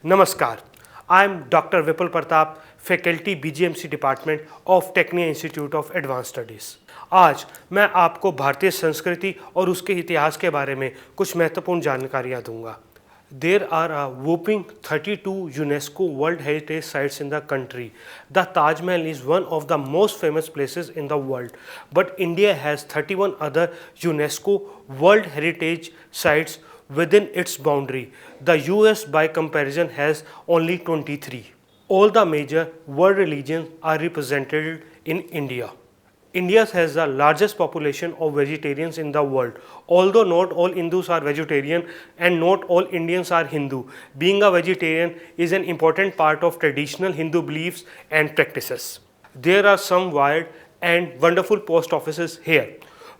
नमस्कार, I am doctor Vipul Pratap, faculty BGMC department of technical institute of advance studies. आज मैं आपको भारतीय संस्कृति और उसके इतिहास के बारे में कुछ महत्वपूर्ण जानकारियाँ दूंगा। There are a whopping 32 UNESCO World Heritage Sites in the country. The Taj Mahal is one of the most famous places in the world, but India has 31 other UNESCO World Heritage Sites within its boundary. The US by comparison has only 23. All the major world religions are represented in India. India has the largest population of vegetarians in the world. Although not all Hindus are vegetarian and not all Indians are Hindu, being a vegetarian is an important part of traditional Hindu beliefs and practices. There are some wild and wonderful post offices here.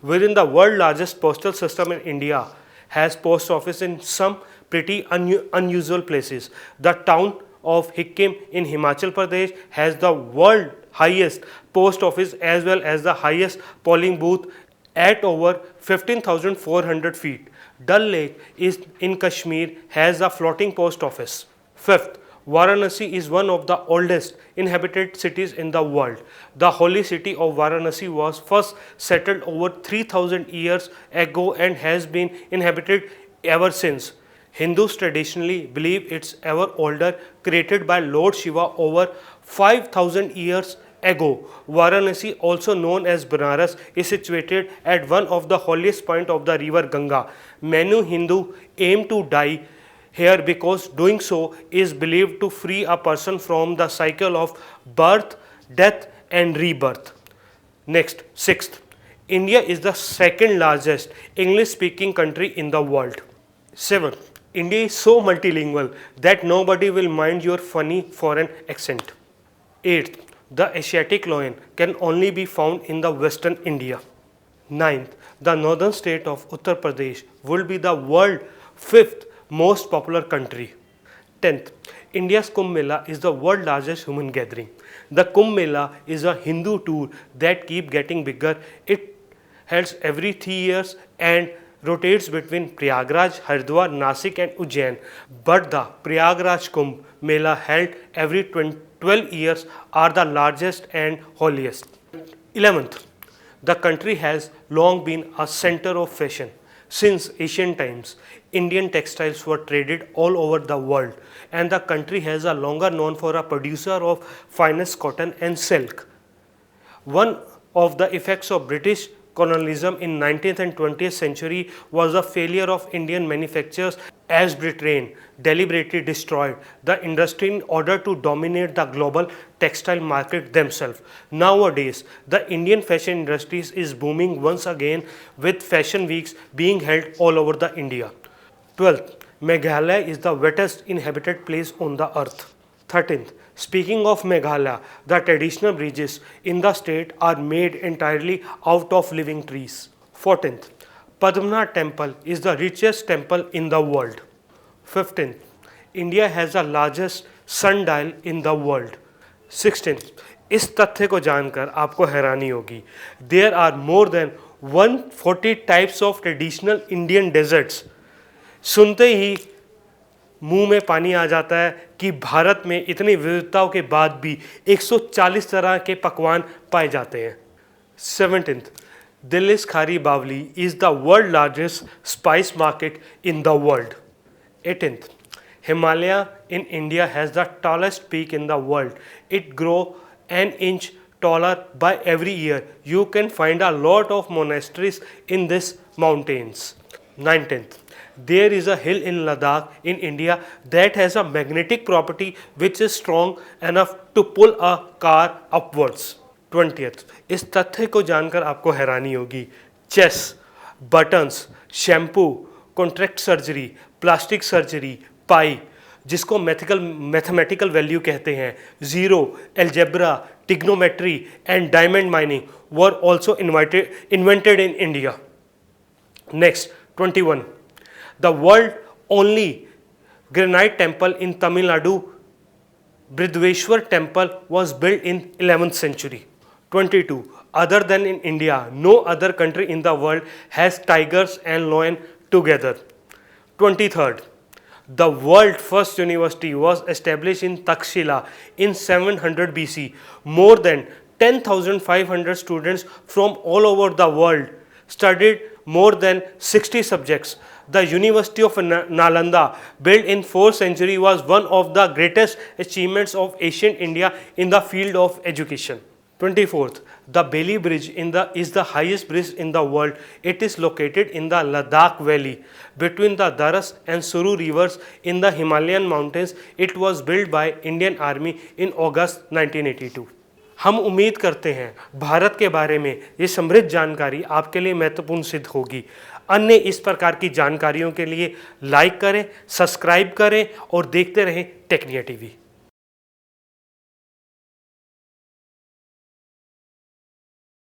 Within the world largest postal system in India has post office in some pretty unusual places. The town of Sikkim in Himachal Pradesh has the world highest post office as well as the highest polling booth at over 15,400 feet. Dal Lake is in Kashmir has a floating post office. Fifth, Varanasi is one of the oldest inhabited cities in the world. The holy city of Varanasi was first settled over 3,000 years ago and has been inhabited ever since. Hindus traditionally believe it's ever older, created by Lord Shiva over 5,000 years ago. Varanasi, also known as Banaras, is situated at one of the holiest points of the river Ganga. Many Hindu aim to die here because doing so is believed to free a person from the cycle of birth, death and rebirth. Next, sixth, India is the second largest English speaking country in the world. Seventh, India is so multilingual that nobody will mind your funny foreign accent. Eighth, the Asiatic lion can only be found in the western India. Ninth, the northern state of Uttar Pradesh will be the world's fifth most popular country. 10th, India's Kumbh Mela is the world's largest human gathering. The Kumbh Mela is a Hindu tour that keeps getting bigger. It holds every 3 years and rotates between Prayagraj, Haridwar, Nasik and Ujjain. But the Prayagraj Kumbh Mela held every 12 years are the largest and holiest. 11th, the country has long been a center of fashion. Since ancient times, Indian textiles were traded all over the world and the country has a longer known for a producer of finest cotton and silk. One of the effects of British colonialism in 19th and 20th century was the failure of Indian manufacturers as Britain deliberately destroyed the industry in order to dominate the global textile market themselves. Nowadays, the Indian fashion industry is booming once again with fashion weeks being held all over the India. 12th, Meghalaya is the wettest inhabited place on the earth. 13th, speaking of Meghalaya, the traditional bridges in the state are made entirely out of living trees. 14th, Padmanath temple is the richest temple in the world. 15th, India has the largest sundial in the world. 16th, इस तथ्य को जानकर आपको हैरानी होगी. There are more than 140 types of traditional Indian desserts. सुनते ही मुंह में पानी आ जाता है कि भारत में इतनी विविधताओं के बाद भी 140 तरह के पकवान पाए जाते हैं. 17th, Delhi's Khari Bawli is the world largest spice market in the world. 18th, Himalaya in India has the tallest peak in the world. It grows an inch taller by every year. You can find a lot of monasteries in these mountains. 19th, there is a hill in Ladakh in India that has a magnetic property which is strong enough to pull a car upwards. 20th, इस तथ्य को जानकर आपको हैरानी होगी. Chess, buttons, shampoo, cataract surgery, plastic surgery, pi, जिसको mathematical value कहते हैं, zero, algebra, trigonometry and diamond mining were also invented in India. Next, 21. The world only granite temple in Tamil Nadu, Bridveshwar temple, was built in 11th century. 22. Other than in India, no other country in the world has tigers and lion together. 23rd. The world first university was established in Takshila in 700 BC. More than 10,500 students from all over the world studied more than 60 subjects. The University of Nalanda, built in 4th century, was one of the greatest achievements of ancient India in the field of education. 24th, the Bailey Bridge is the highest bridge in the world. It is located in the Ladakh Valley between the Daras and Suru rivers in the Himalayan mountains. It was built by Indian Army in August 1982. हम उम्मीद करते हैं भारत के बारे में ये समृद्ध जानकारी आपके लिए महत्वपूर्ण सिद्ध होगी। अन्य इस प्रकार की जानकारियों के लिए लाइक करें, सब्सक्राइब करें और देखते रहें टेक्निया टीवी।